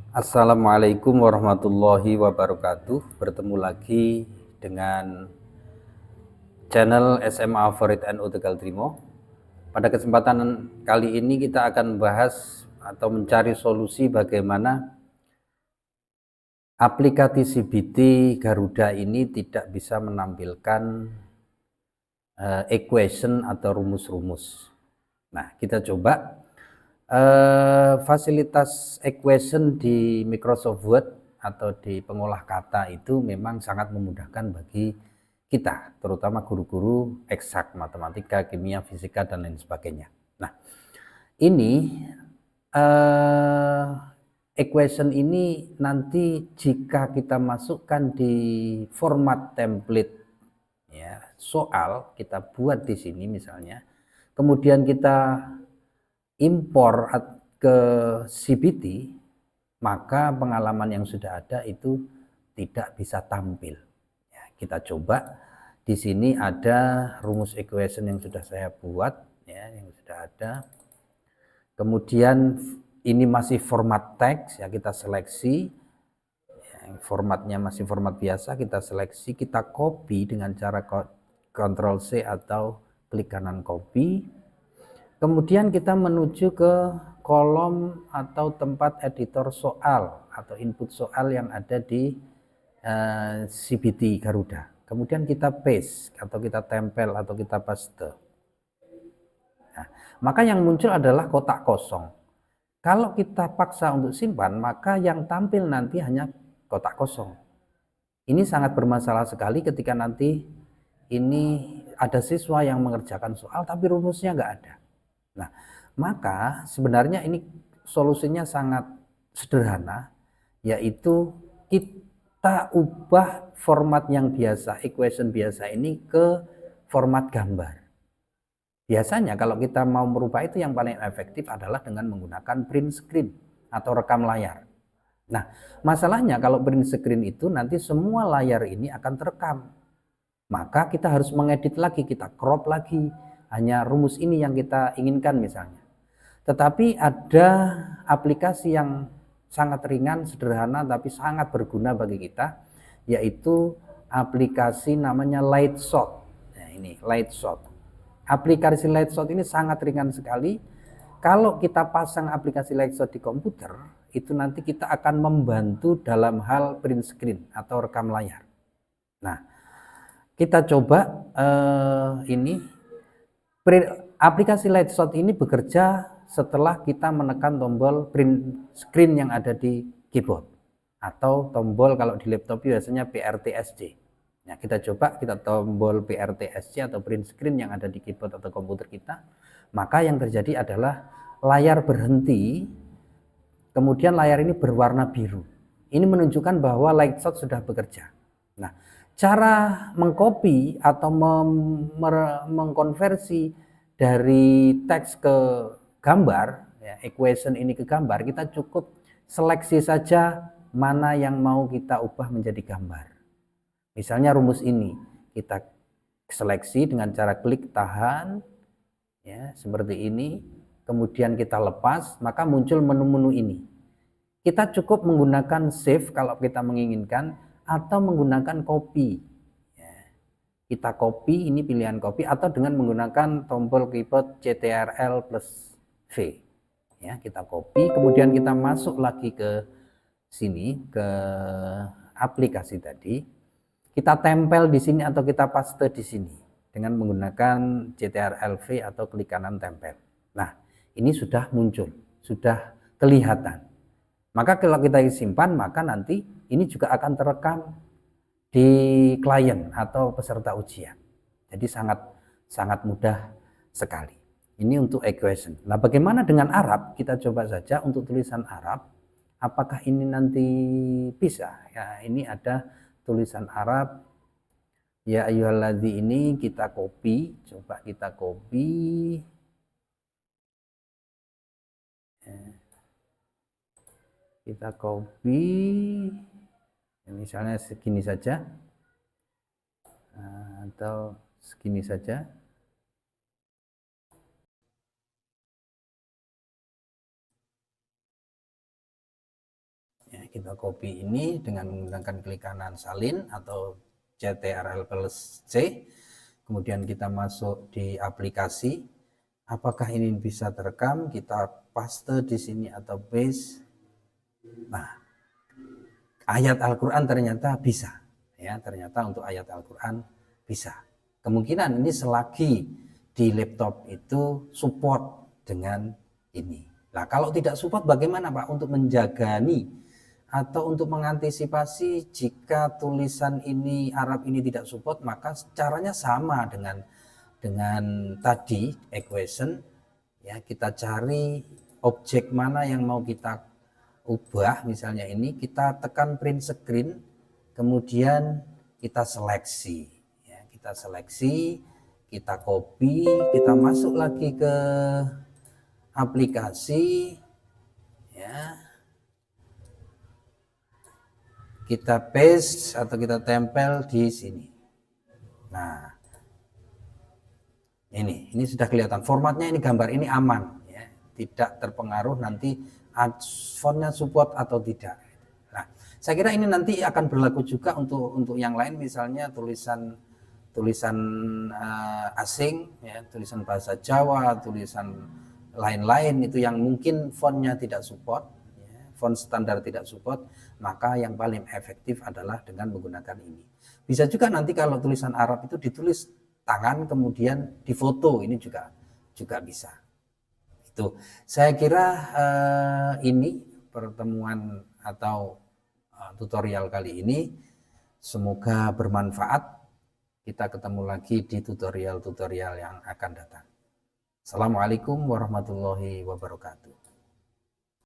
Assalamualaikum warahmatullahi wabarakatuh. Bertemu lagi dengan channel SMA Favorit NU Tegal Trimo. Pada kesempatan kali ini kita akan bahas atau mencari solusi bagaimana aplikasi CBT Garuda ini tidak bisa menampilkan equation atau rumus-rumus. Nah, kita coba fasilitas equation di Microsoft Word atau di pengolah kata itu memang sangat memudahkan bagi kita, terutama guru-guru eksak, matematika, kimia, fisika, dan lain sebagainya. Nah, ini equation ini nanti jika kita masukkan di format template ya, soal kita buat di sini misalnya, kemudian kita impor ke CBT, maka pengalaman yang sudah ada itu tidak bisa tampil. Ya, kita coba di sini ada rumus equation yang sudah saya buat, ya, yang sudah ada. Kemudian ini masih format teks, ya kita seleksi. Ya, formatnya masih format biasa, kita seleksi, kita copy dengan cara Ctrl C atau klik kanan copy. Kemudian kita menuju ke kolom atau tempat editor soal atau input soal yang ada di CBT Garuda. Kemudian kita paste atau kita tempel atau kita paste. Nah, maka yang muncul adalah kotak kosong. Kalau kita paksa untuk simpan, maka yang tampil nanti hanya kotak kosong. Ini sangat bermasalah sekali ketika nanti ini ada siswa yang mengerjakan soal tapi rumusnya nggak ada. Nah, maka sebenarnya ini solusinya sangat sederhana, yaitu kita ubah format yang biasa, equation biasa ini ke format gambar. Biasanya kalau kita mau merubah itu yang paling efektif adalah dengan menggunakan print screen atau rekam layar. Nah, masalahnya kalau print screen itu nanti semua layar ini akan terekam. Maka kita harus mengedit lagi, kita crop lagi, hanya rumus ini yang kita inginkan misalnya. Tetapi ada aplikasi yang sangat ringan, sederhana, tapi sangat berguna bagi kita, yaitu aplikasi namanya Lightshot. Nah, ini Lightshot. Aplikasi Lightshot ini sangat ringan sekali. Kalau kita pasang aplikasi Lightshot di komputer, itu nanti kita akan membantu dalam hal print screen atau rekam layar. Nah, kita coba ini aplikasi Lightshot ini bekerja setelah kita menekan tombol print screen yang ada di keyboard atau tombol kalau di laptop biasanya PRTSC. Nah, kita coba kita tombol PRTSC atau print screen yang ada di keyboard atau komputer kita, maka yang terjadi adalah layar berhenti, kemudian layar ini berwarna biru. Ini menunjukkan bahwa Lightshot sudah bekerja. Nah, cara mengcopy atau mengkonversi dari teks ke gambar, ya, equation ini ke gambar, kita cukup seleksi saja mana yang mau kita ubah menjadi gambar. Misalnya rumus ini, kita seleksi dengan cara klik tahan, ya, seperti ini, kemudian kita lepas, maka muncul menu-menu ini. Kita cukup menggunakan save kalau kita menginginkan, atau menggunakan copy. Kita copy, ini pilihan copy, atau dengan menggunakan tombol keyboard CTRL plus V. Ya, kita copy, kemudian kita masuk lagi ke sini, ke aplikasi tadi. Kita tempel di sini atau kita paste di sini dengan menggunakan CTRL V atau klik kanan tempel. Nah, ini sudah muncul, sudah kelihatan. Maka kalau kita simpan, maka nanti ini juga akan terekam di klien atau peserta ujian. Jadi sangat mudah sekali. Ini untuk equation. Nah, bagaimana dengan Arab? Kita coba saja untuk tulisan Arab. Apakah ini nanti bisa? Ya, ini ada tulisan Arab. Ya ayyuhalladzi ini kita copy. Coba kita copy. Kita copy. Misalnya segini saja. Atau segini saja. kita copy ini dengan menggunakan klik kanan salin atau Ctrl+C, kemudian kita masuk di aplikasi. Apakah ini bisa terekam? Kita paste di sini atau paste. Nah, ayat Al-Quran ternyata bisa, ya, ternyata untuk ayat Al-Quran bisa. Kemungkinan ini selagi di laptop itu support dengan ini. Nah, kalau tidak support bagaimana Pak untuk menjagani atau untuk mengantisipasi jika tulisan ini Arab ini tidak support? Maka caranya sama dengan tadi equation, ya, kita cari objek mana yang mau kita ubah, misalnya ini kita tekan print screen, kemudian kita seleksi, ya, kita seleksi, kita copy, kita masuk lagi ke aplikasi, ya, kita paste atau kita tempel di sini. Nah, ini sudah kelihatan formatnya, ini gambar ini aman, ya, tidak terpengaruh nanti fontnya support atau tidak. Nah, saya kira ini nanti akan berlaku juga untuk yang lain, misalnya tulisan asing, ya, tulisan bahasa Jawa, tulisan lain-lain itu yang mungkin fontnya tidak support, ya, font standar tidak support, maka yang paling efektif adalah dengan menggunakan ini. Bisa juga nanti kalau tulisan Arab itu ditulis tangan kemudian difoto, ini juga bisa. Itu saya kira ini pertemuan atau tutorial kali ini semoga bermanfaat. Kita ketemu lagi di tutorial yang akan datang. Assalamualaikum warahmatullahi wabarakatuh.